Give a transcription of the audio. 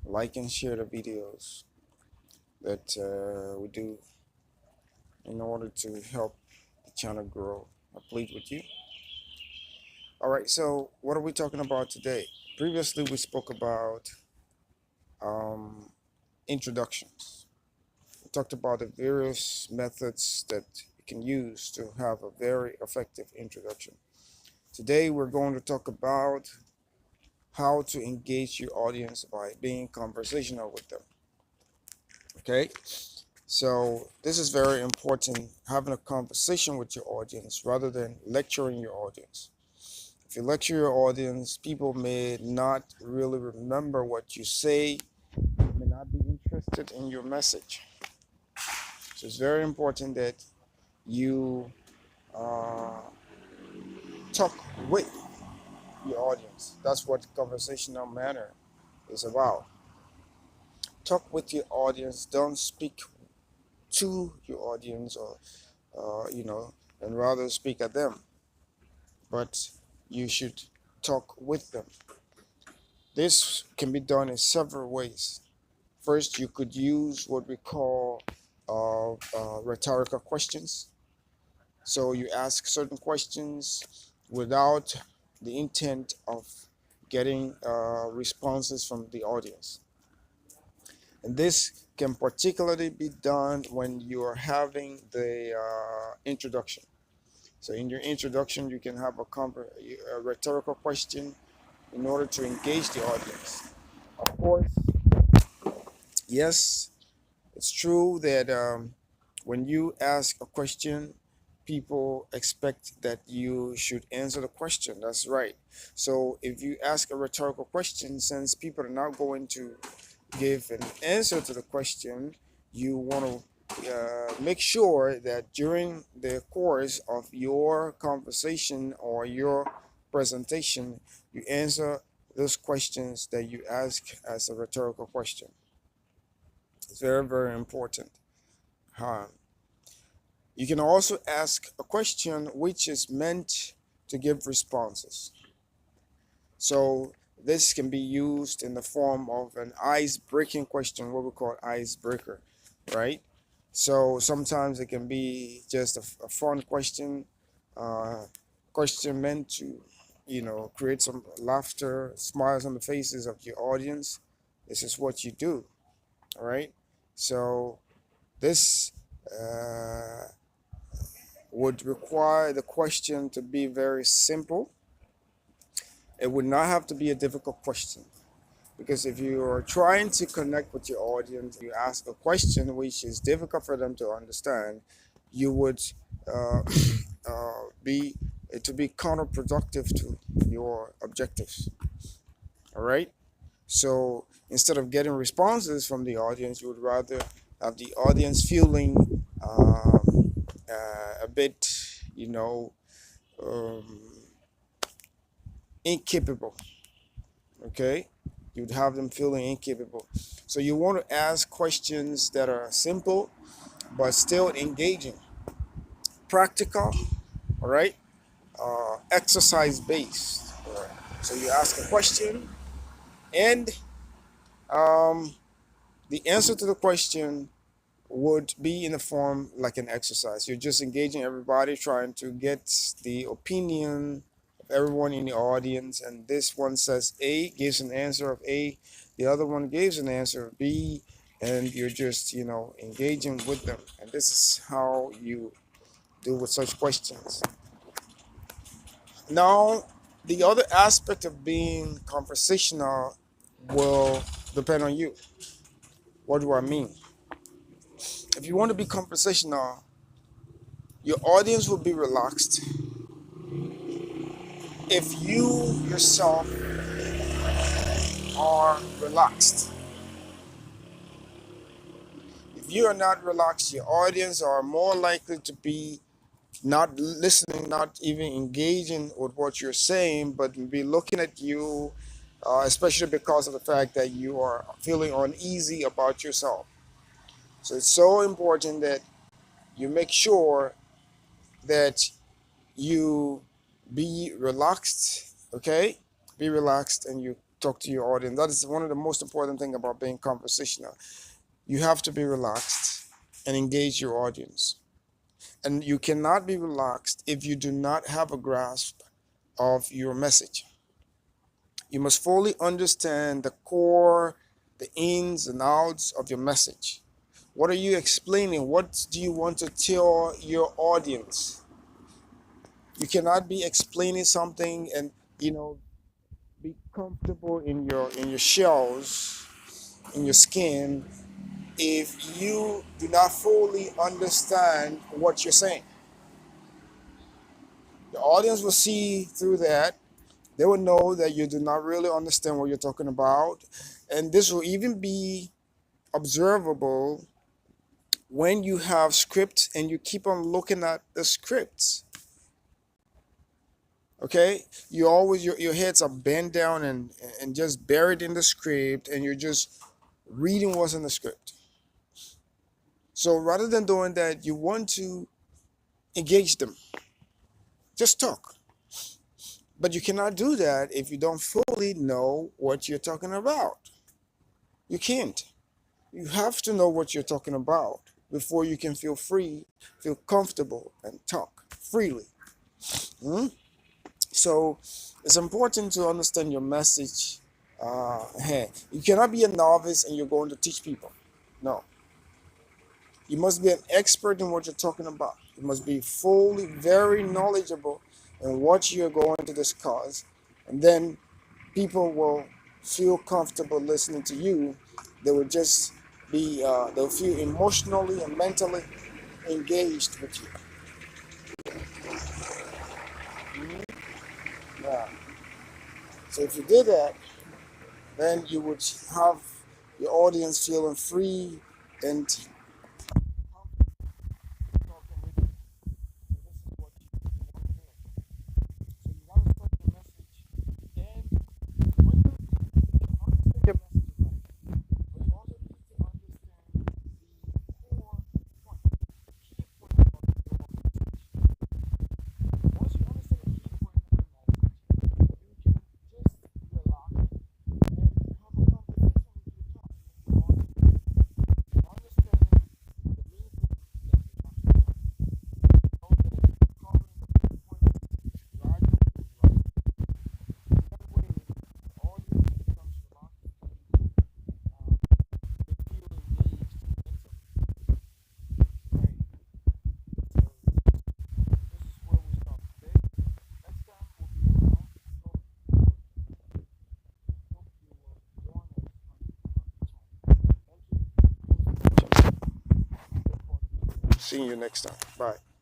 like and share the videos that we do in order to help the channel grow. I plead with you. All right, so what are we talking about today? Previously, we spoke about um, introductions. We talked about the various methods that you can use to have a very effective introduction. Today, we're going to talk about how to engage your audience by being conversational with them. Okay, so this is very important, having a conversation with your audience rather than lecturing your audience. If you lecture your audience, people may not really remember what you say, may not be interested in your message. So it's very important that you uh, talk with your audience. That's what conversational manner is about. Talk with your audience. Don't speak to your audience or and rather speak at them. But you should talk with them. This can be done in several ways. First, you could use what we call rhetorical questions. So you ask certain questions without the intent of getting responses from the audience. And this can particularly be done when you are having the introduction. So in your introduction, you can have a rhetorical question in order to engage the audience. Of course, yes, it's true that when you ask a question, people expect that you should answer the question. That's right. So if you ask a rhetorical question, since people are not going to give an answer to the question, you want to make sure that during the course of your conversation or your presentation, you answer those questions that you ask as a rhetorical question. It's very, very important. Huh. You can also ask a question which is meant to give responses. So this can be used in the form of an ice-breaking question, what we call icebreaker, right? So sometimes it can be just a fun question, uh, question meant to, create some laughter, smiles on the faces of your audience. This is what you do, all right? So this uh, would require the question to be very simple. It would not have to be a difficult question. Because if you are trying to connect with your audience, you ask a question which is difficult for them to understand, you would uh, be it to be counterproductive to your objectives. All right. So instead of getting responses from the audience, you would rather have the audience feeling a bit, um, incapable. Okay, you'd have them feeling incapable. So you want to ask questions that are simple but still engaging, practical, all right, exercise based. All right. So you ask a question, and um, the answer to the question would be in the form like an exercise. You're just engaging everybody, trying to get the opinion of everyone in the audience. And this one says A, gives an answer of A, the other one gives an answer of B, and you're just, engaging with them. And this is how you do with such questions. Now, the other aspect of being conversational will depend on you. What do I mean? If you want to be conversational, your audience will be relaxed if you yourself are relaxed. If you are not relaxed, your audience are more likely to be not listening, not even engaging with what you're saying, but be looking at you, especially because of the fact that you are feeling uneasy about yourself. So it's so important that you make sure that you be relaxed, okay? Be relaxed and you talk to your audience. That is one of the most important thing about being conversational. You have to be relaxed and engage your audience. And you cannot be relaxed if you do not have a grasp of your message. You must fully understand the core, the ins and outs of your message. What are you explaining? What do you want to tell your audience? You cannot be explaining something and be comfortable in your shells, in your skin, if you do not fully understand what you're saying. The audience will see through that. They will know that you do not really understand what you're talking about. And this will even be observable when you have scripts and you keep on looking at the scripts. Okay? You always your heads are bent down and just buried in the script, and you're just reading what's in the script. So rather than doing that, you want to engage them. Just talk. But you cannot do that if you don't fully know what you're talking about. You can't. You have to know what you're talking about before you can feel free, feel comfortable, and talk freely. Hmm? So it's important to understand your message. You cannot be a novice and you're going to teach people. No. You must be an expert in what you're talking about. You must be fully, very knowledgeable in what you're going to discuss. And then people will feel comfortable listening to you. They will just they'll feel emotionally and mentally engaged with you. Yeah. So if you did that, then you would have your audience feeling free and talking with you. So this is what you want to do. So you want to start your message, and when you understand your message right, but you also need to understand the core point, the key point of your message. Once you understand the key point of your message, you can just relax and have a conversation with your audience, understanding the main thing that you're talking about. Know that you're covering the points right away, right? That way, the audience becomes relaxed and they feel engaged mentally, right? So this is where we stop today. Next time we'll be around. Hope you will join us on the channel. Thank you. See you next time. Bye.